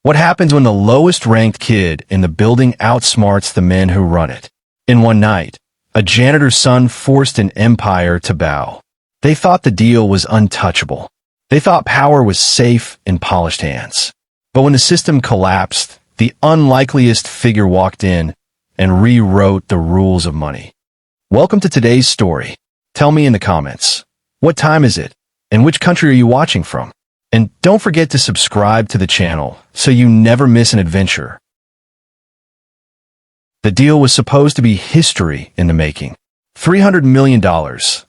What happens when the lowest-ranked kid in the building outsmarts the men who run it? In one night, a janitor's son forced an empire to bow. They thought the deal was untouchable. They thought power was safe in polished hands. But when the system collapsed, the unlikeliest figure walked in and rewrote the rules of money. Welcome to today's story. Tell me in the comments, what time is it, and which country are you watching from? And don't forget to subscribe to the channel so you never miss an adventure. The deal was supposed to be history in the making. $300 million,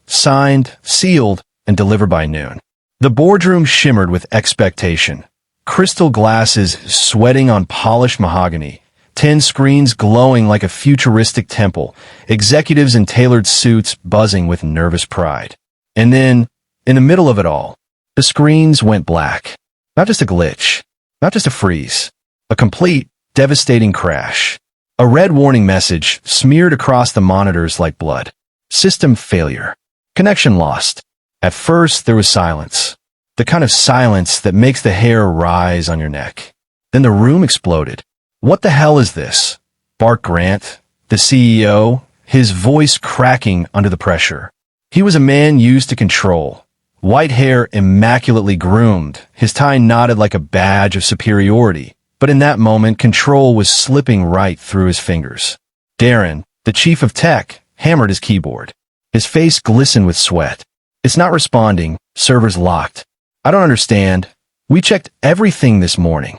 signed, sealed, and delivered by noon. The boardroom shimmered with expectation. Crystal glasses sweating on polished mahogany, 10 screens glowing like a futuristic temple, executives in tailored suits buzzing with nervous pride. And then, in the middle of it all, the screens went black. Not just a glitch, not just a freeze, a complete, devastating crash. A red warning message smeared across the monitors like blood. System failure. Connection lost. At first, there was silence. The kind of silence that makes the hair rise on your neck. Then the room exploded. "What the hell is this?" barked Grant, the CEO, his voice cracking under the pressure. He was a man used to control. White hair immaculately groomed, his tie knotted like a badge of superiority. But in that moment, control was slipping right through his fingers. Darren, the chief of tech, hammered his keyboard. His face glistened with sweat. "It's not responding. Server's locked." "I don't understand. We checked everything this morning."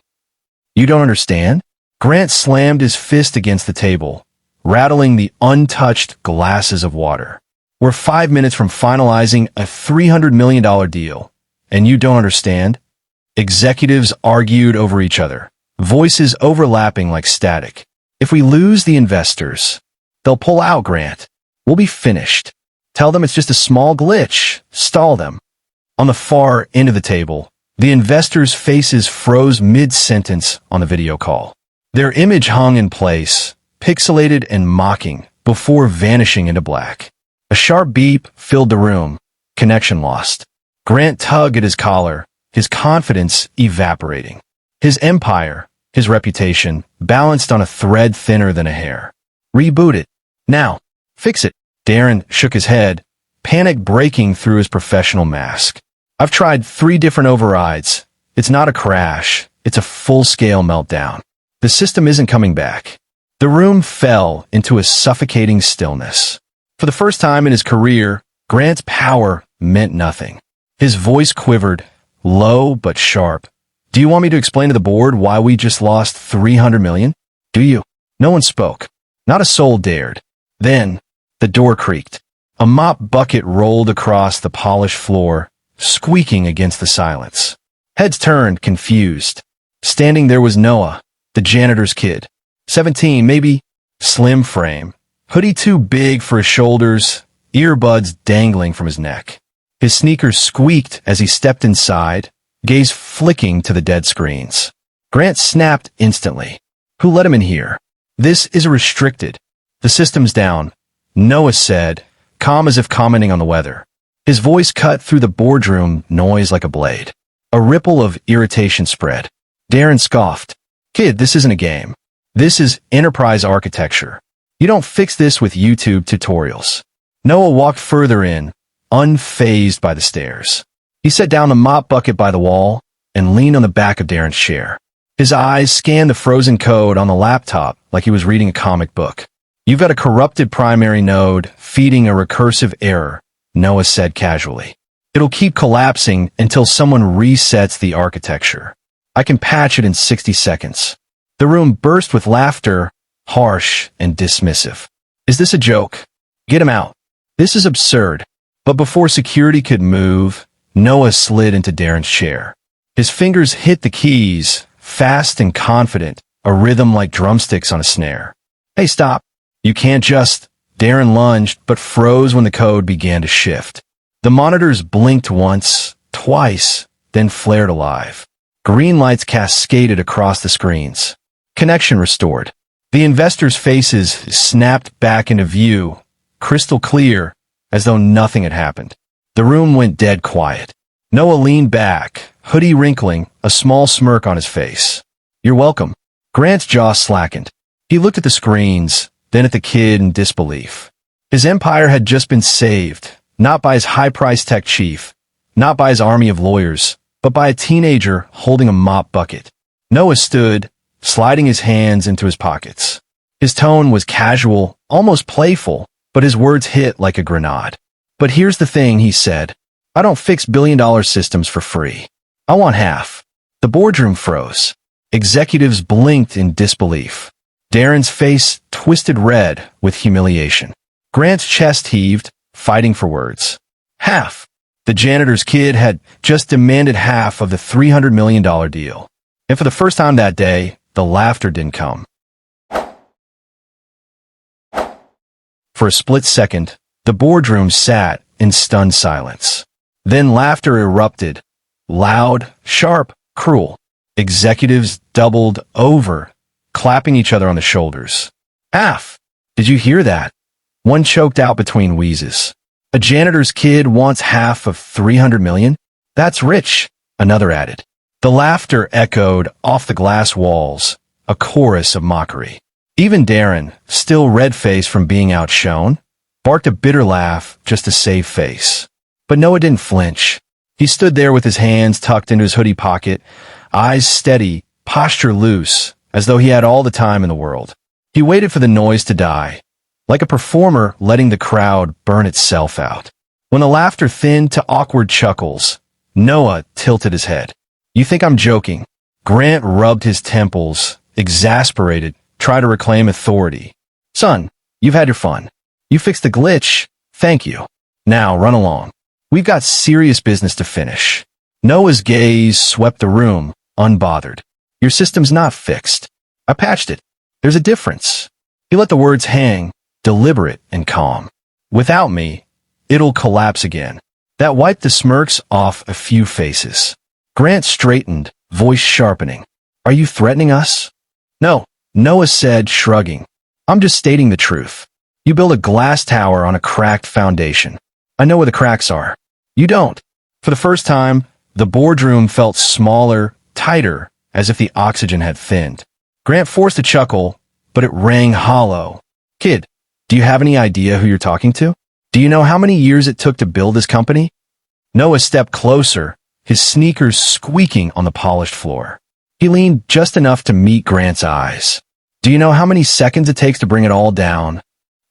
"You don't understand?" Grant slammed his fist against the table, rattling the untouched glasses of water. "We're 5 minutes from finalizing a $300 million deal, and you don't understand?" Executives argued over each other, voices overlapping like static. "If we lose the investors, they'll pull out, Grant. We'll be finished. Tell them it's just a small glitch. Stall them." On the far end of the table, the investors' faces froze mid-sentence on the video call. Their image hung in place, pixelated and mocking, before vanishing into black. A sharp beep filled the room. Connection lost. Grant tugged at his collar, his confidence evaporating. His empire, his reputation, balanced on a thread thinner than a hair. "Reboot it. Now. Fix it." Darren shook his head, panic breaking through his professional mask. "I've tried 3 different overrides. It's not a crash. It's a full-scale meltdown. The system isn't coming back." The room fell into a suffocating stillness. For the first time in his career, Grant's power meant nothing. His voice quivered, low but sharp. "Do you want me to explain to the board why we just lost $300 million? Do you?" No one spoke. Not a soul dared. Then, the door creaked. A mop bucket rolled across the polished floor, squeaking against the silence. Heads turned, confused. Standing there was Noah, the janitor's kid. 17, maybe. Slim frame. Hoodie too big for his shoulders, earbuds dangling from his neck. His sneakers squeaked as he stepped inside, gaze flicking to the dead screens. Grant snapped instantly. "Who let him in here? This is restricted. The system's down," Noah said, calm as if commenting on the weather. His voice cut through the boardroom noise like a blade. A ripple of irritation spread. Darren scoffed. "Kid, this isn't a game. This is enterprise architecture. You don't fix this with YouTube tutorials." Noah walked further in, unfazed by the stares. He set down the mop bucket by the wall and leaned on the back of Darren's chair. His eyes scanned the frozen code on the laptop like he was reading a comic book. "You've got a corrupted primary node feeding a recursive error," Noah said casually. "It'll keep collapsing until someone resets the architecture. I can patch it in 60 seconds. The room burst with laughter, harsh and dismissive. "Is this a joke? Get him out. This is absurd." But before security could move, Noah slid into Darren's chair. His fingers hit the keys, fast and confident, a rhythm like drumsticks on a snare. "Hey, stop. You can't just..." Darren lunged, but froze when the code began to shift. The monitors blinked once, twice, then flared alive. Green lights cascaded across the screens. Connection restored. The investors' faces snapped back into view, crystal clear, as though nothing had happened. The room went dead quiet. Noah leaned back, hoodie wrinkling, a small smirk on his face. You're welcome. Grant's jaw slackened. He looked at the screens, then at the kid in disbelief. His empire had just been saved, not by his high-priced tech chief, not by his army of lawyers, but by a teenager holding a mop bucket. Noah stood, sliding his hands into his pockets. His tone was casual, almost playful, but his words hit like a grenade. But here's the thing, he said. I don't fix billion-dollar systems for free. I want half. The boardroom froze. Executives blinked in disbelief. Darren's face twisted red with humiliation. Grant's chest heaved, fighting for words. Half. The janitor's kid had just demanded half of the $300 million deal. And for the first time that day, the laughter didn't come. For a split second, the boardroom sat in stunned silence. Then laughter erupted. Loud, sharp, cruel. Executives doubled over, clapping each other on the shoulders. Half! Did you hear that? One choked out between wheezes. A janitor's kid wants half of $300 million? That's rich, another added. The laughter echoed off the glass walls, a chorus of mockery. Even Darren, still red-faced from being outshone, barked a bitter laugh just to save face. But Noah didn't flinch. He stood there with his hands tucked into his hoodie pocket, eyes steady, posture loose, as though he had all the time in the world. He waited for the noise to die, like a performer letting the crowd burn itself out. When the laughter thinned to awkward chuckles, Noah tilted his head. You think I'm joking? Grant rubbed his temples, exasperated, tried to reclaim authority. Son, you've had your fun. You fixed the glitch. Thank you. Now run along. We've got serious business to finish. Noah's gaze swept the room, unbothered. Your system's not fixed. I patched it. There's a difference. He let the words hang, deliberate and calm. Without me, it'll collapse again. That wiped the smirks off a few faces. Grant straightened, voice sharpening. Are you threatening us? No, Noah said, shrugging. I'm just stating the truth. You build a glass tower on a cracked foundation. I know where the cracks are. You don't. For the first time, the boardroom felt smaller, tighter, as if the oxygen had thinned. Grant forced a chuckle, but it rang hollow. Kid, do you have any idea who you're talking to? Do you know how many years it took to build this company? Noah stepped closer, his sneakers squeaking on the polished floor. He leaned just enough to meet Grant's eyes. Do you know how many seconds it takes to bring it all down?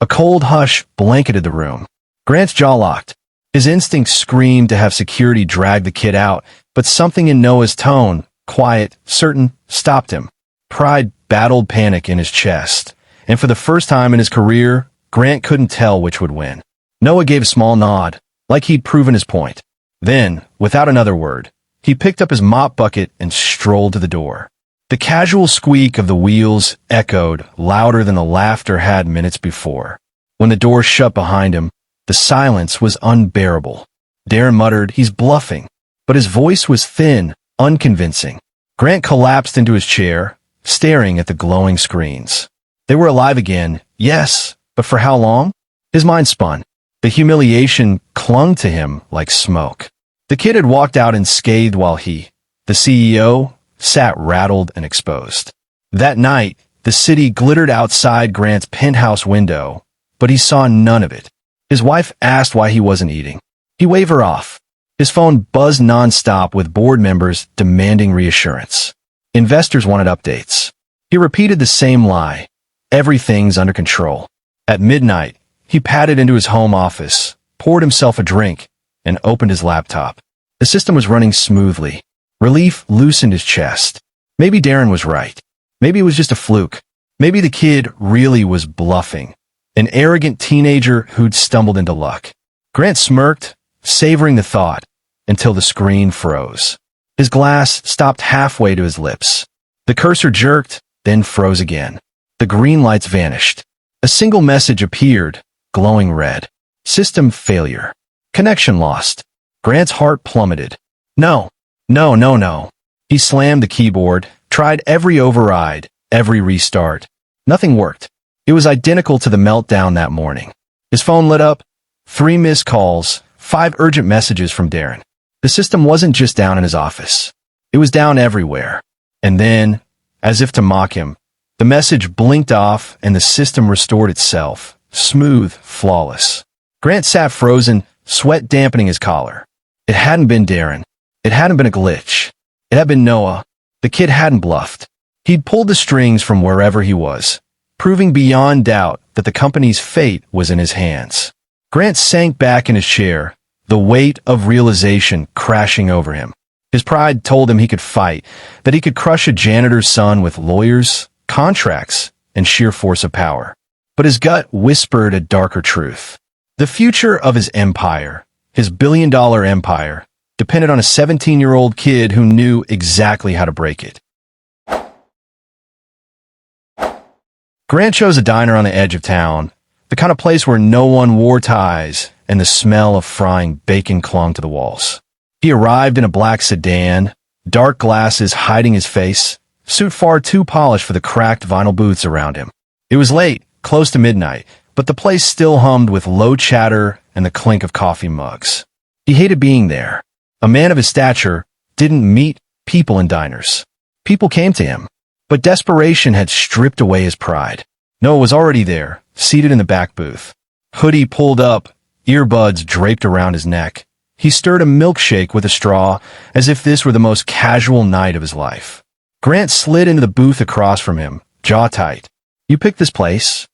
A cold hush blanketed the room. Grant's jaw locked. His instincts screamed to have security drag the kid out, but something in Noah's tone, quiet, certain, stopped him. Pride battled panic in his chest, and for the first time in his career, Grant couldn't tell which would win. Noah gave a small nod, like he'd proven his point. Then, without another word, he picked up his mop bucket and strolled to the door. The casual squeak of the wheels echoed louder than the laughter had minutes before. When the door shut behind him, the silence was unbearable. Darren muttered, "He's bluffing," but his voice was thin, unconvincing. Grant collapsed into his chair, staring at the glowing screens. They were alive again, yes, but for how long? His mind spun. The humiliation clung to him like smoke. The kid had walked out unscathed while he, the CEO, sat rattled and exposed. That night, the city glittered outside Grant's penthouse window, but he saw none of it. His wife asked why he wasn't eating. He waved her off. His phone buzzed nonstop with board members demanding reassurance. Investors wanted updates. He repeated the same lie. Everything's under control. At midnight, he padded into his home office, poured himself a drink, and opened his laptop. The system was running smoothly. Relief loosened his chest. Maybe Darren was right. Maybe it was just a fluke. Maybe the kid really was bluffing. An arrogant teenager who'd stumbled into luck. Grant smirked, savoring the thought, until the screen froze. His glass stopped halfway to his lips. The cursor jerked, then froze again. The green lights vanished. A single message appeared, glowing red. System failure. Connection lost. Grant's heart plummeted. No. He slammed the keyboard, tried every override, every restart. Nothing worked. It was identical to the meltdown that morning. His phone lit up. 3 missed calls, 5 urgent messages from Darren. The system wasn't just down in his office. It was down everywhere. And then, As if to mock him, the message blinked off and the system restored itself, smooth, flawless. Grant sat frozen, sweat dampening his collar. It hadn't been Darren. It hadn't been a glitch. It had been Noah. The kid hadn't bluffed. He'd pulled the strings from wherever he was, proving beyond doubt that the company's fate was in his hands. Grant sank back in his chair, the weight of realization crashing over him. His pride told him he could fight, that he could crush a janitor's son with lawyers, contracts, and sheer force of power. But his gut whispered a darker truth. The future of his empire, his billion-dollar empire, depended on a 17-year-old kid who knew exactly how to break it. Grant chose a diner on the edge of town, the kind of place where no one wore ties and the smell of frying bacon clung to the walls. He arrived in a black sedan, dark glasses hiding his face, suit far too polished for the cracked vinyl booths around him. It was late, close to midnight, but the place still hummed with low chatter and the clink of coffee mugs. He hated being there. A man of his stature didn't meet people in diners. People came to him, but desperation had stripped away his pride. Noah was already there, seated in the back booth. Hoodie pulled up, earbuds draped around his neck. He stirred a milkshake with a straw as if this were the most casual night of his life. Grant slid into the booth across from him, jaw tight. "You picked this place?"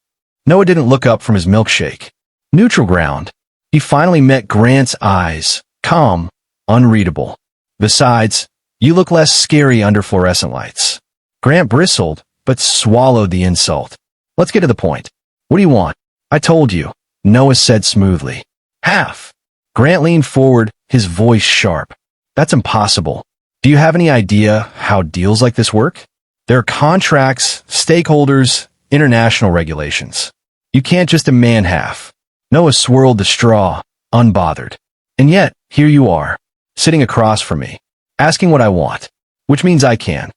Noah didn't look up from his milkshake. Neutral ground. He finally met Grant's eyes, calm, unreadable. "Besides, you look less scary under fluorescent lights." Grant bristled, but swallowed the insult. "Let's get to the point. What do you want?" "I told you," Noah said smoothly. "Half." Grant leaned forward, his voice sharp. "That's impossible. Do you have any idea how deals like this work? There are contracts, stakeholders, international regulations. You can't just demand half." Noah swirled the straw, unbothered. "And yet, here you are, sitting across from me, asking what I want, which means I can."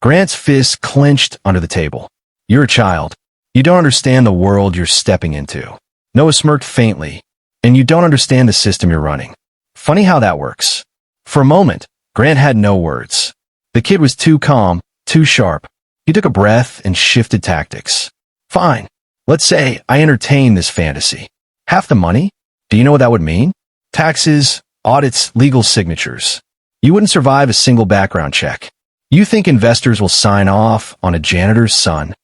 Grant's fist clenched under the table. "You're a child. You don't understand the world you're stepping into." Noah smirked faintly. "And you don't understand the system you're running. Funny how that works." For a moment, Grant had no words. The kid was too calm, too sharp. He took a breath and shifted tactics. "Fine. Let's say I entertain this fantasy. Half the money? Do you know what that would mean? Taxes, audits, legal signatures. You wouldn't survive a single background check. You think investors will sign off on a janitor's son?"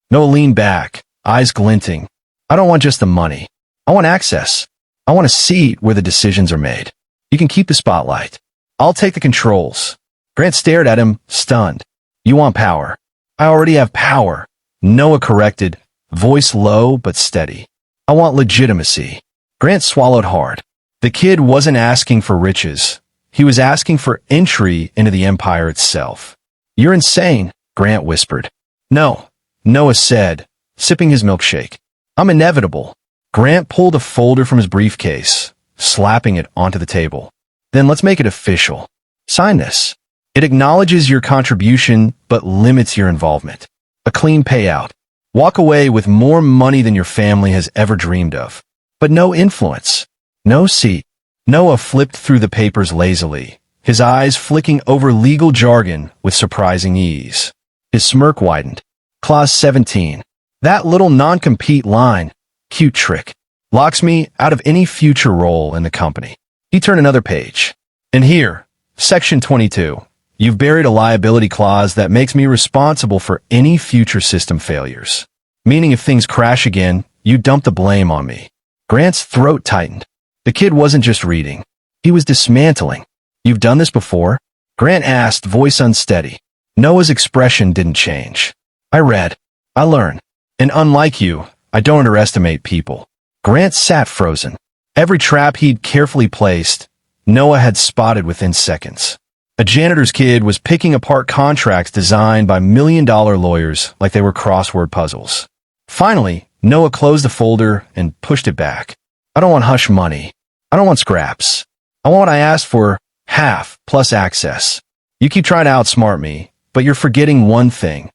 Noah leaned back, eyes glinting. "I don't want just the money. I want access. I want a seat where the decisions are made. You can keep the spotlight. I'll take the controls." Grant stared at him, stunned. "You want power." "I already have power," Noah corrected, voice low but steady. "I want legitimacy." Grant swallowed hard. The kid wasn't asking for riches. He was asking for entry into the empire itself. "You're insane," Grant whispered. "No," Noah said, sipping his milkshake. "I'm inevitable." Grant pulled a folder from his briefcase, slapping it onto the table. "Then let's make it official. Sign this. It acknowledges your contribution but limits your involvement. A clean payout. Walk away with more money than your family has ever dreamed of. But no influence. No seat." Noah flipped through the papers lazily, his eyes flicking over legal jargon with surprising ease. His smirk widened. "Clause 17. That little non-compete line, cute trick, locks me out of any future role in the company." He turned another page. "And here, Section 22. You've buried a liability clause that makes me responsible for any future system failures. Meaning if things crash again, you dump the blame on me." Grant's throat tightened. The kid wasn't just reading. He was dismantling. "You've done this before?" Grant asked, voice unsteady. Noah's expression didn't change. "I read. I learn. And unlike you, I don't underestimate people." Grant sat frozen. Every trap he'd carefully placed, Noah had spotted within seconds. A janitor's kid was picking apart contracts designed by million-dollar lawyers like they were crossword puzzles. Finally, Noah closed the folder and pushed it back. "I don't want hush money. I don't want scraps. I want what I asked for, half, plus access. You keep trying to outsmart me, but you're forgetting one thing.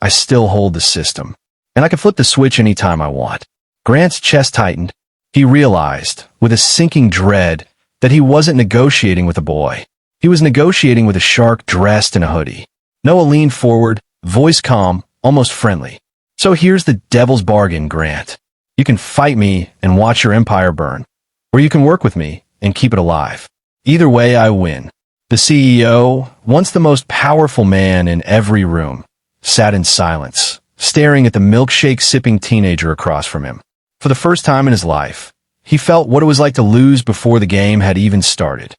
I still hold the system. And I can flip the switch anytime I want." Grant's chest tightened. He realized, with a sinking dread, that he wasn't negotiating with a boy. He was negotiating with a shark dressed in a hoodie. Noah leaned forward, voice calm, almost friendly. So here's the devil's bargain, Grant. You can fight me and watch your empire burn, or you can work with me and keep it alive. Either way, I win. The CEO, once the most powerful man in every room, sat in silence, staring at the milkshake-sipping teenager across from him. For the first time in his life, he felt what it was like to lose before the game had even started.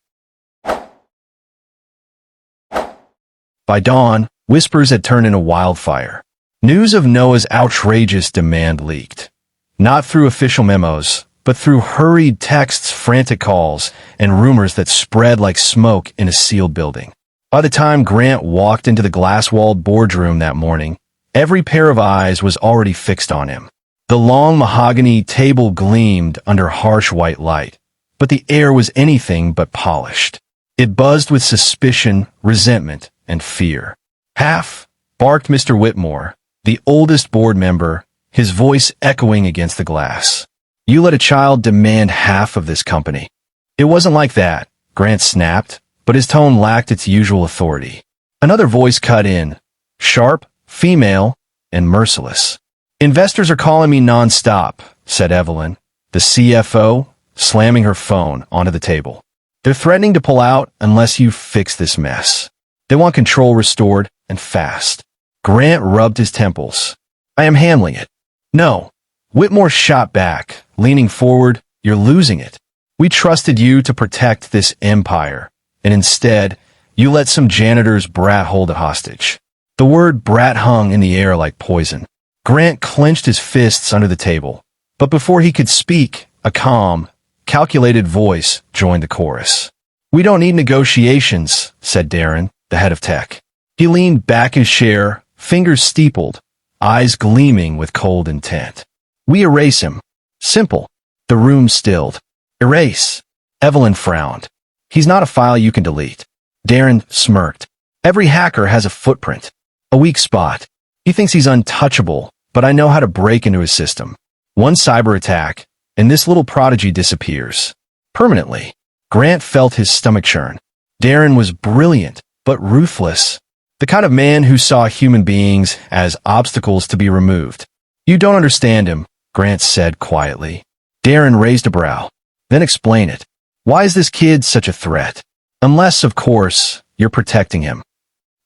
By dawn, whispers had turned into wildfire. News of Noah's outrageous demand leaked. Not through official memos, but through hurried texts, frantic calls, and rumors that spread like smoke in a sealed building. By the time Grant walked into the glass-walled boardroom that morning, every pair of eyes was already fixed on him. The long mahogany table gleamed under harsh white light, but the air was anything but polished. It buzzed with suspicion, resentment, and fear. "Half," barked Mr. Whitmore, the oldest board member, his voice echoing against the glass. "You let a child demand half of this company." "It wasn't like that," Grant snapped, but his tone lacked its usual authority. Another voice cut in, sharp, female, and merciless. "Investors are calling me nonstop," said Evelyn, the CFO, slamming her phone onto the table. "They're threatening to pull out unless you fix this mess. They want control restored, and fast." Grant rubbed his temples. "I am handling it." "No." Whitmore shot back, leaning forward. "You're losing it. We trusted you to protect this empire, and instead, you let some janitor's brat hold it hostage." The word brat hung in the air like poison. Grant clenched his fists under the table, but before he could speak, a calm, calculated voice joined the chorus. "We don't need negotiations," said Darren, the head of tech. He leaned back in his chair, fingers steepled, eyes gleaming with cold intent. "We erase him. Simple." The room stilled. "Erase." Evelyn frowned. "He's not a file you can delete." Darren smirked. "Every hacker has a footprint, a weak spot. He thinks he's untouchable, but I know how to break into his system. One cyber attack, and this little prodigy disappears. Permanently." Grant felt his stomach churn. Darren was brilliant, but ruthless. The kind of man who saw human beings as obstacles to be removed. "You don't understand him," Grant said quietly. Darren raised a brow. "Then explain it. Why is this kid such a threat? Unless, of course, you're protecting him."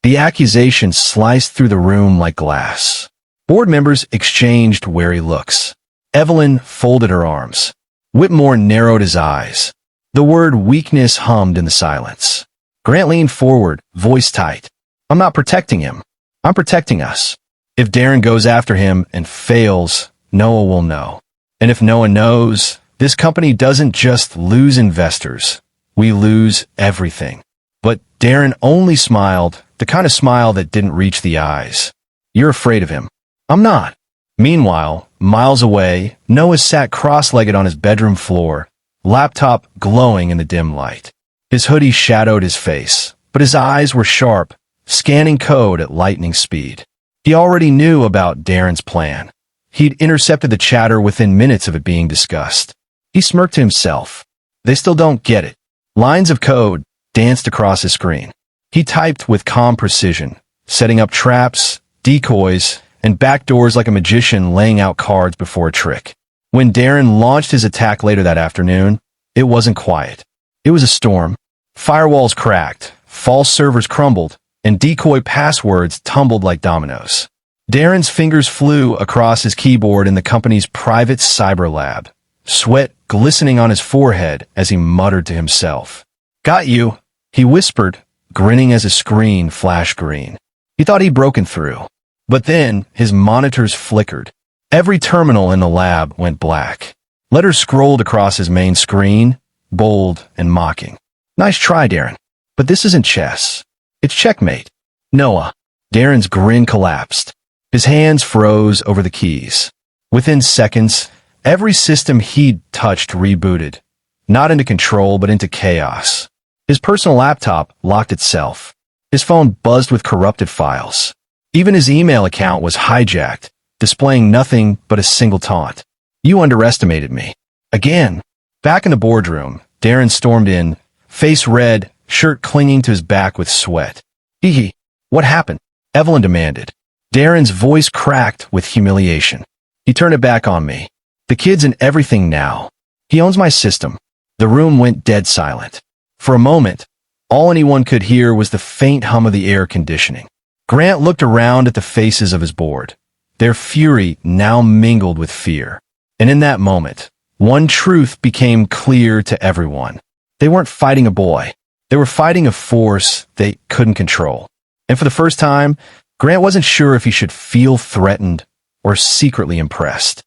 The accusation sliced through the room like glass. Board members exchanged wary looks. Evelyn folded her arms. Whitmore narrowed his eyes. The word weakness hummed in the silence. Grant leaned forward, voice tight. "I'm not protecting him. I'm protecting us. If Darren goes after him and fails, Noah will know. And if Noah knows, this company doesn't just lose investors. We lose everything." But Darren only smiled, the kind of smile that didn't reach the eyes. "You're afraid of him." "I'm not." Meanwhile, miles away, Noah sat cross-legged on his bedroom floor, laptop glowing in the dim light. His hoodie shadowed his face, but his eyes were sharp, scanning code at lightning speed. He already knew about Darren's plan. He'd intercepted the chatter within minutes of it being discussed. He smirked to himself. They still don't get it. Lines of code danced across his screen. He typed with calm precision, setting up traps, decoys, and backdoors like a magician laying out cards before a trick. When Darren launched his attack later that afternoon, it wasn't quiet. It was a storm. Firewalls cracked, false servers crumbled, and decoy passwords tumbled like dominoes. Darren's fingers flew across his keyboard in the company's private cyber lab, sweat glistening on his forehead as he muttered to himself. "Got you," he whispered, grinning as his screen flashed green. He thought he'd broken through. But then his monitors flickered. Every terminal in the lab went black. Letters scrolled across his main screen, bold and mocking. "Nice try, Darren. But this isn't chess. It's checkmate." "Noah." Darren's grin collapsed. His hands froze over the keys. Within seconds, every system he'd touched rebooted. Not into control, but into chaos. His personal laptop locked itself. His phone buzzed with corrupted files. Even his email account was hijacked, displaying nothing but a single taunt. "You underestimated me." Again. Back in the boardroom, Darren stormed in, face red, shirt clinging to his back with sweat. "Hee hee. What happened?" Evelyn demanded. Darren's voice cracked with humiliation. He turned it back on me. The kid's in everything now. He owns my system. The room went dead silent. For a moment, all anyone could hear was the faint hum of the air conditioning. Grant looked around at the faces of his board. Their fury now mingled with fear. And in that moment, one truth became clear to everyone. They weren't fighting a boy. They were fighting a force they couldn't control. And for the first time, Grant wasn't sure if he should feel threatened or secretly impressed.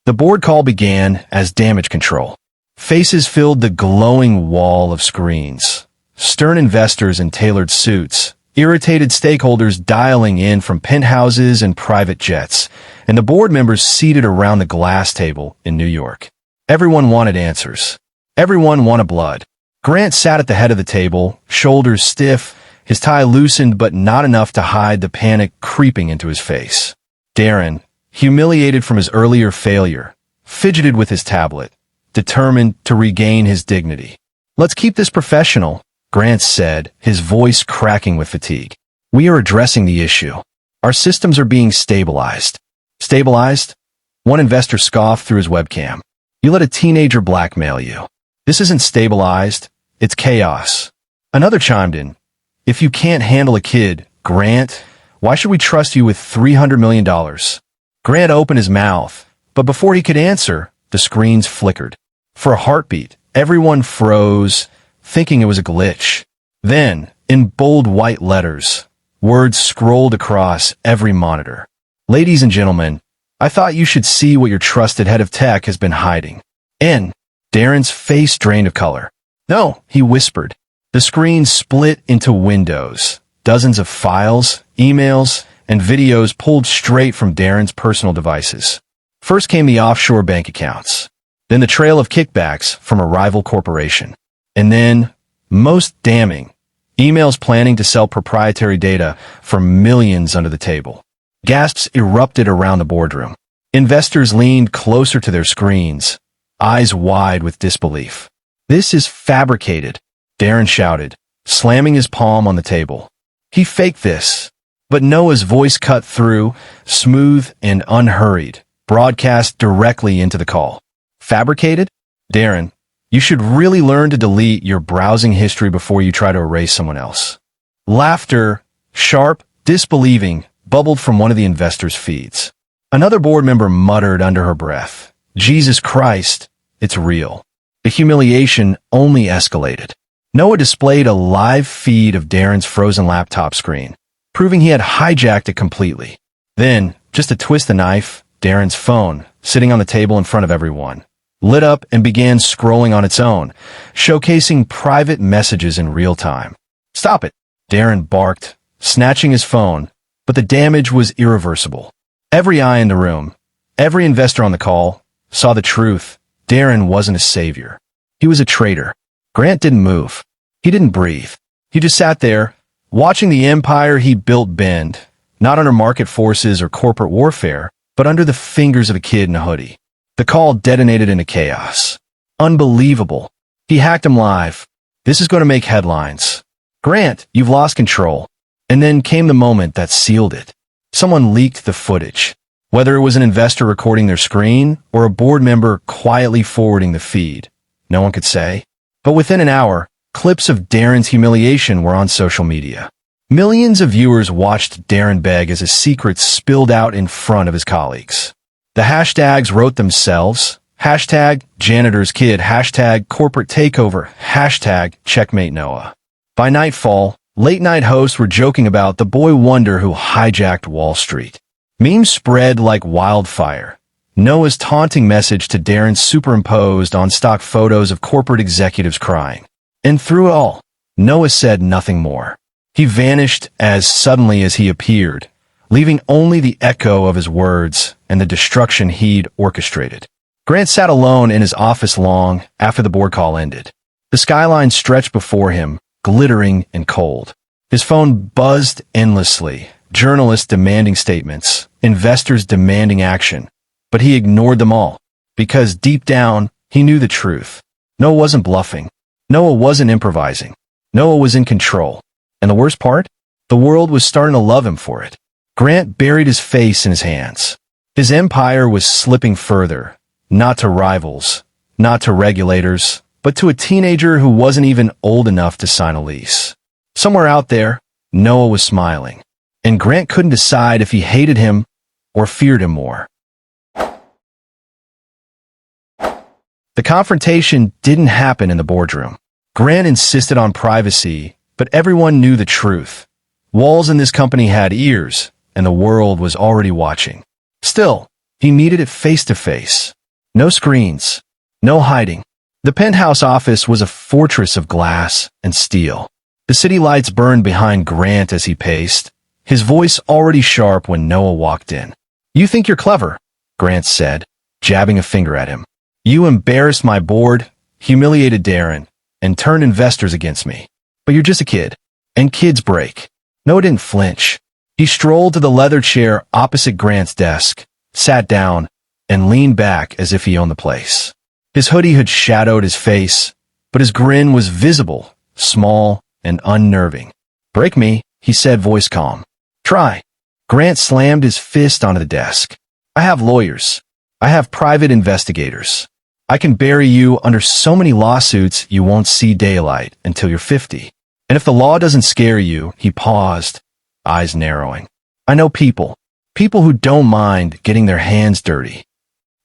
The board call began as damage control. Faces filled the glowing wall of screens. Stern investors in tailored suits, irritated stakeholders dialing in from penthouses and private jets, and the board members seated around the glass table in New York. Everyone wanted answers. Everyone wanted blood. Grant sat at the head of the table, shoulders stiff, his tie loosened but not enough to hide the panic creeping into his face. Darren, humiliated from his earlier failure, fidgeted with his tablet, determined to regain his dignity. "Let's keep this professional," Grant said, his voice cracking with fatigue. "We are addressing the issue. Our systems are being stabilized." "Stabilized?" One investor scoffed through his webcam. "You let a teenager blackmail you. This isn't stabilized, it's chaos." Another chimed in. "If you can't handle a kid, Grant, why should we trust you with $300 million? Grant opened his mouth, but before he could answer, the screens flickered. For a heartbeat, everyone froze, thinking it was a glitch. Then, in bold white letters, words scrolled across every monitor. "Ladies and gentlemen, I thought you should see what your trusted head of tech has been hiding." And Darren's face drained of color. "No," he whispered. The screen split into windows, dozens of files, emails, and videos pulled straight from Darren's personal devices. First came the offshore bank accounts, then the trail of kickbacks from a rival corporation, and then, most damning, emails planning to sell proprietary data for millions under the table. Gasps erupted around the boardroom. Investors leaned closer to their screens, eyes wide with disbelief. "This is fabricated," Darren shouted, slamming his palm on the table. "He faked this." But Noah's voice cut through, smooth and unhurried, broadcast directly into the call. "Fabricated? Darren, you should really learn to delete your browsing history before you try to erase someone else." Laughter, sharp, disbelieving, bubbled from one of the investors' feeds. Another board member muttered under her breath, "Jesus Christ, it's real." The humiliation only escalated. Noah displayed a live feed of Darren's frozen laptop screen, proving he had hijacked it completely. Then, just to twist the knife, Darren's phone, sitting on the table in front of everyone, lit up and began scrolling on its own, showcasing private messages in real time. "Stop it," Darren barked, snatching his phone, but the damage was irreversible. Every eye in the room, every investor on the call, saw the truth. Darren wasn't a savior. He was a traitor. Grant didn't move. He didn't breathe. He just sat there, watching the empire he built bend, not under market forces or corporate warfare, but under the fingers of a kid in a hoodie. The call detonated into chaos. Unbelievable. He hacked him live. This is going to make headlines. "Grant, you've lost control." And then came the moment that sealed it. Someone leaked the footage. Whether it was an investor recording their screen or a board member quietly forwarding the feed, no one could say. But within an hour, clips of Darren's humiliation were on social media. Millions of viewers watched Darren beg as his secrets spilled out in front of his colleagues. The hashtags wrote themselves. Hashtag Janitor's Kid, hashtag Corporate Takeover, hashtag Checkmate Noah. By nightfall, late-night hosts were joking about the boy wonder who hijacked Wall Street. Memes spread like wildfire. Noah's taunting message to Darren superimposed on stock photos of corporate executives crying. And through it all, Noah said nothing more. He vanished as suddenly as he appeared, leaving only the echo of his words and the destruction he'd orchestrated. Grant sat alone in his office long after the board call ended. The skyline stretched before him, glittering and cold. His phone buzzed endlessly, journalists demanding statements, investors demanding action. But he ignored them all, because deep down, he knew the truth. Noah wasn't bluffing. Noah wasn't improvising. Noah was in control. And the worst part? The world was starting to love him for it. Grant buried his face in his hands. His empire was slipping further, not to rivals, not to regulators, but to a teenager who wasn't even old enough to sign a lease. Somewhere out there, Noah was smiling, and Grant couldn't decide if he hated him or feared him more. The confrontation didn't happen in the boardroom. Grant insisted on privacy, but everyone knew the truth. Walls in this company had ears, and the world was already watching. Still, he needed it face to face. No screens, no hiding. The penthouse office was a fortress of glass and steel. The city lights burned behind Grant as he paced, his voice already sharp when Noah walked in. "You think you're clever," Grant said, jabbing a finger at him. "You embarrassed my board, humiliated Darren, and turned investors against me. But you're just a kid, and kids break." Noah didn't flinch. He strolled to the leather chair opposite Grant's desk, sat down, and leaned back as if he owned the place. His hoodie had shadowed his face, but his grin was visible, small, and unnerving. "Break me," he said, voice calm. "Try." Grant slammed his fist onto the desk. "I have lawyers. I have private investigators. I can bury you under so many lawsuits you won't see daylight until you're 50. And if the law doesn't scare you," he paused, eyes narrowing. "I know people who don't mind getting their hands dirty."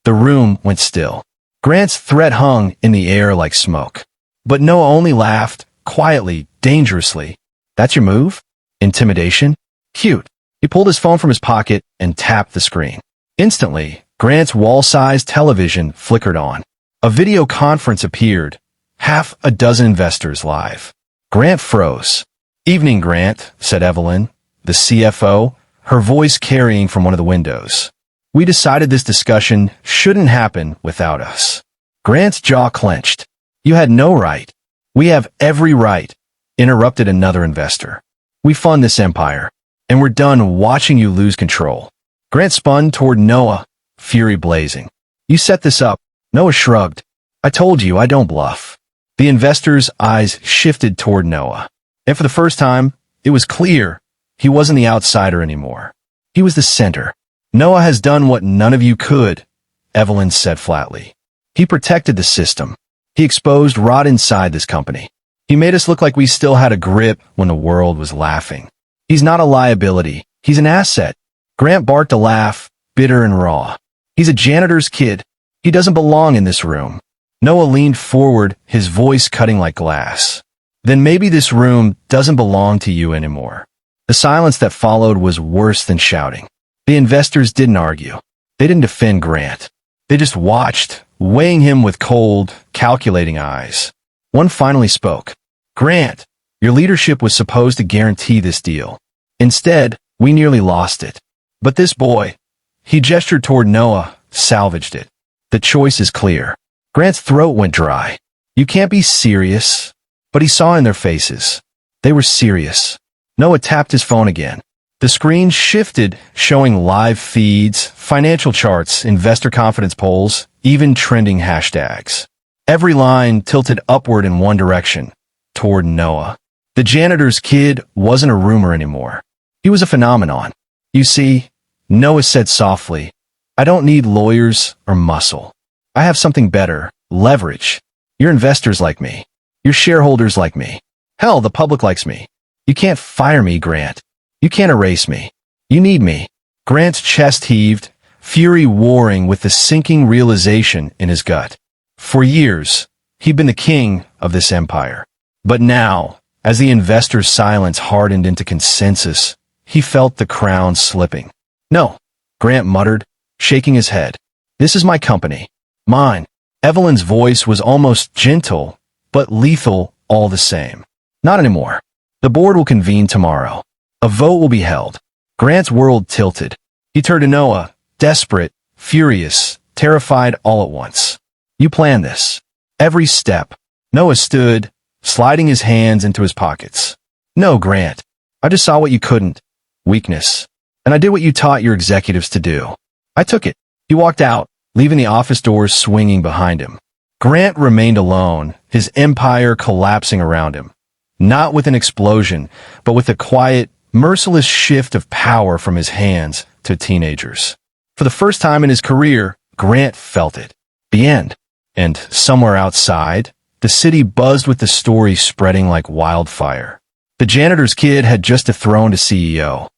The room went still. Grant's threat hung in the air like smoke. But Noah only laughed, quietly, dangerously. "That's your move? Intimidation? Cute." He pulled his phone from his pocket and tapped the screen. Instantly, Grant's wall-sized television flickered on. A video conference appeared, half a dozen investors live. Grant froze. "Evening, Grant," said Evelyn, the CFO, her voice carrying from one of the windows. "We decided this discussion shouldn't happen without us." Grant's jaw clenched. "You had no right." "We have every right," interrupted another investor. "We fund this empire, and we're done watching you lose control." Grant spun toward Noah, fury blazing. "You set this up." Noah shrugged. "I told you I don't bluff." The investors' eyes shifted toward Noah. And for the first time, it was clear he wasn't the outsider anymore. He was the center. "Noah has done what none of you could," Evelyn said flatly. "He protected the system. He exposed rot inside this company. He made us look like we still had a grip when the world was laughing. He's not a liability. He's an asset." Grant barked a laugh, bitter and raw. "He's a janitor's kid. He doesn't belong in this room." Noah leaned forward, his voice cutting like glass. "Then maybe this room doesn't belong to you anymore." The silence that followed was worse than shouting. The investors didn't argue. They didn't defend Grant. They just watched, weighing him with cold, calculating eyes. One finally spoke. "Grant, your leadership was supposed to guarantee this deal. Instead, we nearly lost it. But this boy," he gestured toward Noah, "salvaged it. The choice is clear." Grant's throat went dry. "You can't be serious." But he saw in their faces. They were serious. Noah tapped his phone again. The screen shifted, showing live feeds, financial charts, investor confidence polls, even trending hashtags. Every line tilted upward in one direction, toward Noah. The janitor's kid wasn't a rumor anymore. He was a phenomenon. "You see," Noah said softly, "I don't need lawyers or muscle. I have something better, leverage. Your investors like me. Your shareholders like me. Hell, the public likes me. You can't fire me, Grant. You can't erase me. You need me." Grant's chest heaved, fury warring with the sinking realization in his gut. For years, he'd been the king of this empire. But now, as the investors' silence hardened into consensus, he felt the crown slipping. "No," Grant muttered, shaking his head. "This is my company. Mine." Evelyn's voice was almost gentle, but lethal all the same. "Not anymore. The board will convene tomorrow. A vote will be held." Grant's world tilted. He turned to Noah, desperate, furious, terrified all at once. "You planned this. Every step." Noah stood, sliding his hands into his pockets. "No, Grant. I just saw what you couldn't. Weakness. And I did what you taught your executives to do. I took it." He walked out, leaving the office doors swinging behind him. Grant remained alone, his empire collapsing around him. Not with an explosion, but with a quiet, merciless shift of power from his hands to teenagers. For the first time in his career, Grant felt it. The end. And somewhere outside, the city buzzed with the story spreading like wildfire. The janitor's kid had just dethroned a CEO.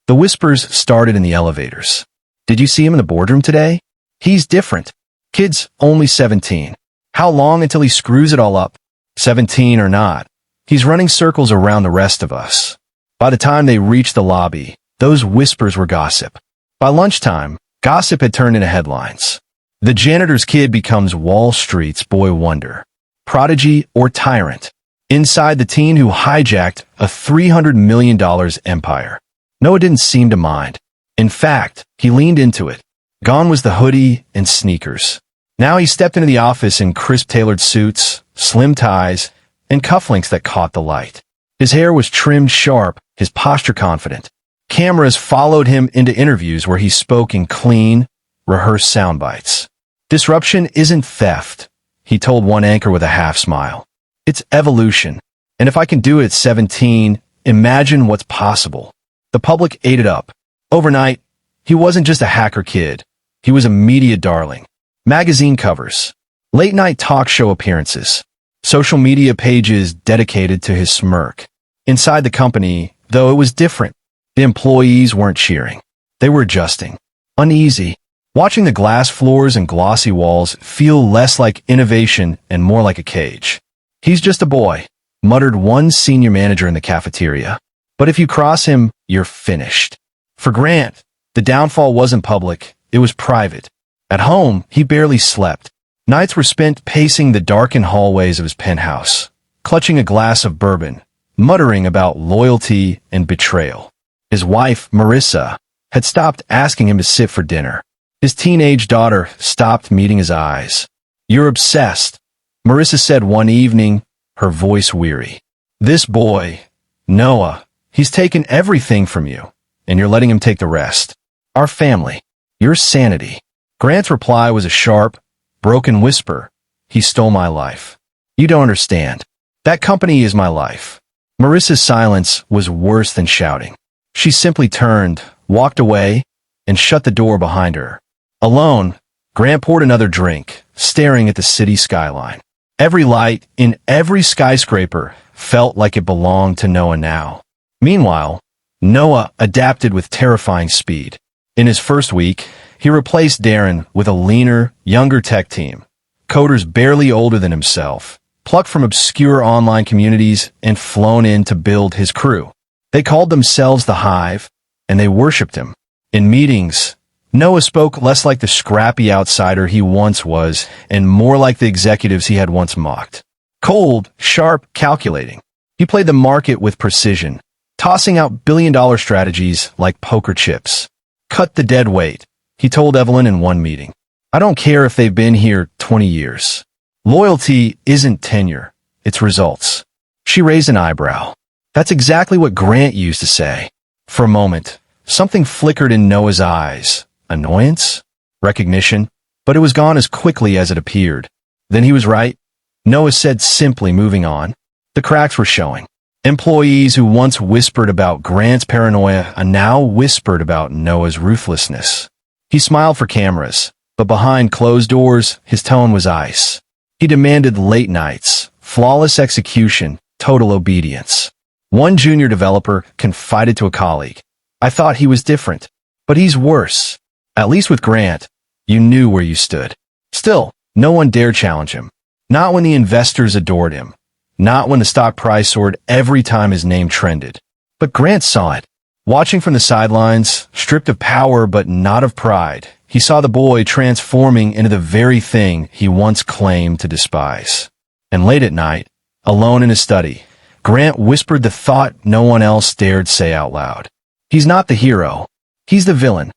The whispers started in the elevators. Did you see him in the boardroom today? He's different. Kid's only 17. How long until he screws it all up? 17 or not. He's running circles around the rest of us. By the time they reached the lobby, those whispers were gossip. By lunchtime, gossip had turned into headlines. The janitor's kid becomes Wall Street's boy wonder. Prodigy or tyrant. Inside the teen who hijacked a $300 million empire. Noah didn't seem to mind. In fact, he leaned into it. Gone was the hoodie and sneakers. Now he stepped into the office in crisp tailored suits, slim ties, and cufflinks that caught the light. His hair was trimmed sharp, his posture confident. Cameras followed him into interviews where he spoke in clean, rehearsed sound bites. Disruption isn't theft, he told one anchor with a half smile. It's evolution. And if I can do it at 17, imagine what's possible. The public ate it up. Overnight, he wasn't just a hacker kid. He was a media darling. Magazine covers, late-night talk show appearances, social media pages dedicated to his smirk. Inside the company, though, it was different. The employees weren't cheering. They were adjusting. Uneasy. Watching the glass floors and glossy walls feel less like innovation and more like a cage. He's just a boy, muttered one senior manager in the cafeteria. But if you cross him, you're finished. For Grant, the downfall wasn't public, it was private. At home, he barely slept. Nights were spent pacing the darkened hallways of his penthouse, clutching a glass of bourbon, muttering about loyalty and betrayal. His wife, Marissa, had stopped asking him to sit for dinner. His teenage daughter stopped meeting his eyes. "You're obsessed," Marissa said one evening, her voice weary. "This boy, Noah, he's taken everything from you, and you're letting him take the rest. Our family, your sanity." Grant's reply was a sharp, broken whisper. "He stole my life. You don't understand. That company is my life." Marissa's silence was worse than shouting. She simply turned, walked away, and shut the door behind her. Alone, Grant poured another drink, staring at the city skyline. Every light in every skyscraper felt like it belonged to Noah now. Meanwhile, Noah adapted with terrifying speed. In his first week, he replaced Darren with a leaner, younger tech team, coders barely older than himself, plucked from obscure online communities and flown in to build his crew. They called themselves the Hive, and they worshipped him. In meetings, Noah spoke less like the scrappy outsider he once was and more like the executives he had once mocked. Cold, sharp, calculating. He played the market with precision, tossing out billion-dollar strategies like poker chips. "Cut the dead weight," he told Evelyn in one meeting. "I don't care if they've been here 20 years. Loyalty isn't tenure, it's results." She raised an eyebrow. That's exactly what Grant used to say. For a moment, something flickered in Noah's eyes. Annoyance? Recognition? But it was gone as quickly as it appeared. Then he was right, Noah said simply, moving on. The cracks were showing. Employees who once whispered about Grant's paranoia now whispered about Noah's ruthlessness. He smiled for cameras, but behind closed doors, his tone was ice. He demanded late nights, flawless execution, total obedience. One junior developer confided to a colleague, "I thought he was different, but he's worse." At least with Grant, you knew where you stood. Still, no one dared challenge him. Not when the investors adored him. Not when the stock price soared every time his name trended. But Grant saw it. Watching from the sidelines, stripped of power but not of pride, he saw the boy transforming into the very thing he once claimed to despise. And late at night, alone in his study, Grant whispered the thought no one else dared say out loud. He's not the hero. He's the villain.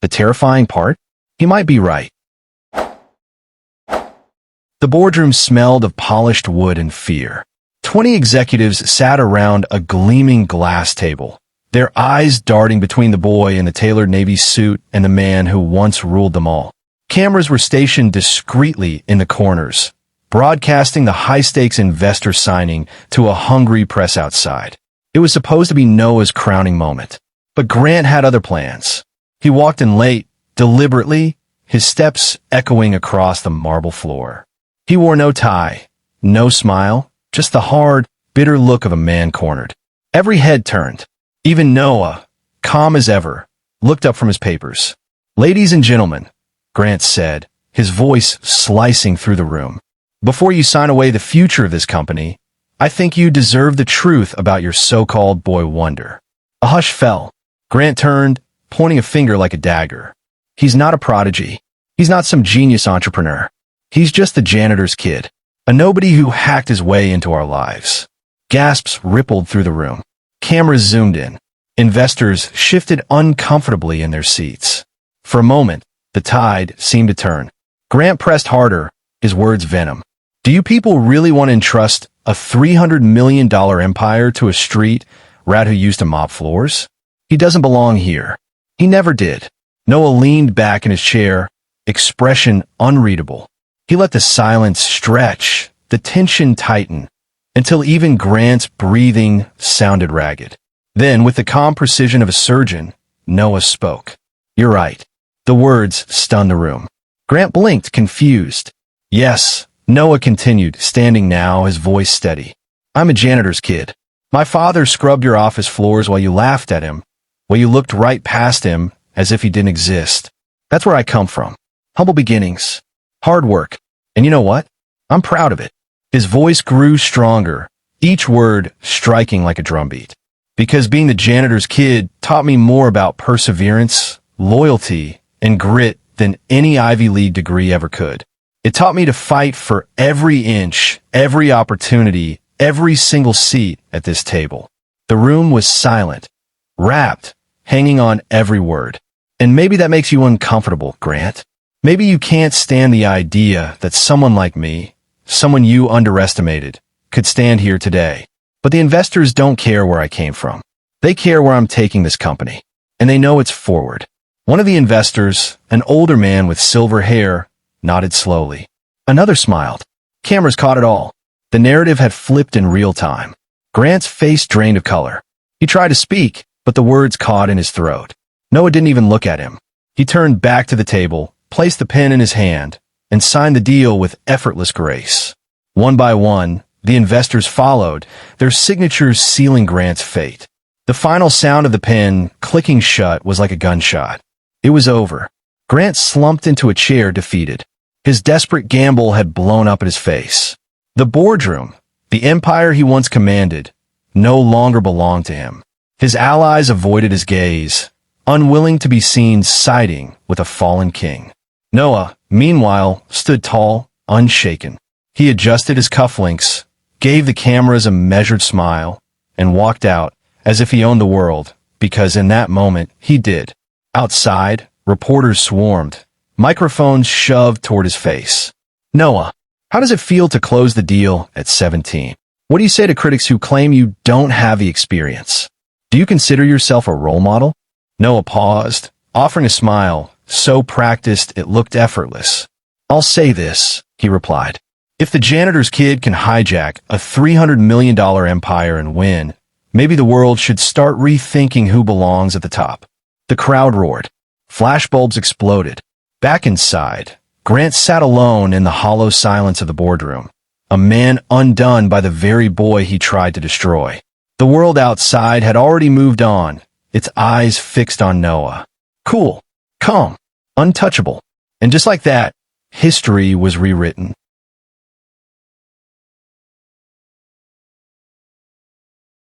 The terrifying part? He might be right. The boardroom smelled of polished wood and fear. 20 executives sat around a gleaming glass table, their eyes darting between the boy in the tailored navy suit and the man who once ruled them all. Cameras were stationed discreetly in the corners, broadcasting the high-stakes investor signing to a hungry press outside. It was supposed to be Noah's crowning moment. But Grant had other plans. He walked in late, deliberately, his steps echoing across the marble floor. He wore no tie, no smile, just the hard, bitter look of a man cornered. Every head turned. Even Noah, calm as ever, looked up from his papers. "Ladies and gentlemen," Grant said, his voice slicing through the room. "Before you sign away the future of this company, I think you deserve the truth about your so-called boy wonder." A hush fell. Grant turned, pointing a finger like a dagger. "He's not a prodigy. He's not some genius entrepreneur. He's just the janitor's kid. A nobody who hacked his way into our lives." Gasps rippled through the room. Cameras zoomed in. Investors shifted uncomfortably in their seats. For a moment, the tide seemed to turn. Grant pressed harder, his words venom. "Do you people really want to entrust a $300 million empire to a street rat who used to mop floors? He doesn't belong here. He never did." Noah leaned back in his chair, expression unreadable. He let the silence stretch, the tension tighten, until even Grant's breathing sounded ragged. Then, with the calm precision of a surgeon, Noah spoke. "You're right." The words stunned the room. Grant blinked, confused. "Yes," Noah continued, standing now, his voice steady. "I'm a janitor's kid. My father scrubbed your office floors while you laughed at him, while you looked right past him as if he didn't exist. That's where I come from. Humble beginnings. Hard work. And you know what? I'm proud of it." His voice grew stronger, each word striking like a drumbeat. "Because being the janitor's kid taught me more about perseverance, loyalty, and grit than any Ivy League degree ever could. It taught me to fight for every inch, every opportunity, every single seat at this table." The room was silent, rapt, hanging on every word. "And maybe that makes you uncomfortable, Grant. Maybe you can't stand the idea that someone like me, someone you underestimated, could stand here today. But the investors don't care where I came from. They care where I'm taking this company. And they know it's forward." One of the investors, an older man with silver hair, nodded slowly. Another smiled. Cameras caught it all. The narrative had flipped in real time. Grant's face drained of color. He tried to speak, but the words caught in his throat. Noah didn't even look at him. He turned back to the table, placed the pen in his hand, and signed the deal with effortless grace. One by one, the investors followed, their signatures sealing Grant's fate. The final sound of the pen clicking shut was like a gunshot. It was over. Grant slumped into a chair, defeated. His desperate gamble had blown up in his face. The boardroom, the empire he once commanded, no longer belonged to him. His allies avoided his gaze, unwilling to be seen siding with a fallen king. Noah, meanwhile, stood tall, unshaken. He adjusted his cufflinks, gave the cameras a measured smile, and walked out as if he owned the world, because in that moment he did. Outside, reporters swarmed, microphones shoved toward his face. "Noah, how does it feel to close the deal at 17? What do you say to critics who claim you don't have the experience? Do you consider yourself a role model?" Noah paused, offering a smile, so practiced it looked effortless. "I'll say this," he replied. "If the janitor's kid can hijack a $300 million empire and win, maybe the world should start rethinking who belongs at the top." The crowd roared. Flashbulbs exploded. Back inside, Grant sat alone in the hollow silence of the boardroom, a man undone by the very boy he tried to destroy. The world outside had already moved on, its eyes fixed on Noah. Cool, calm, untouchable. And just like that, history was rewritten.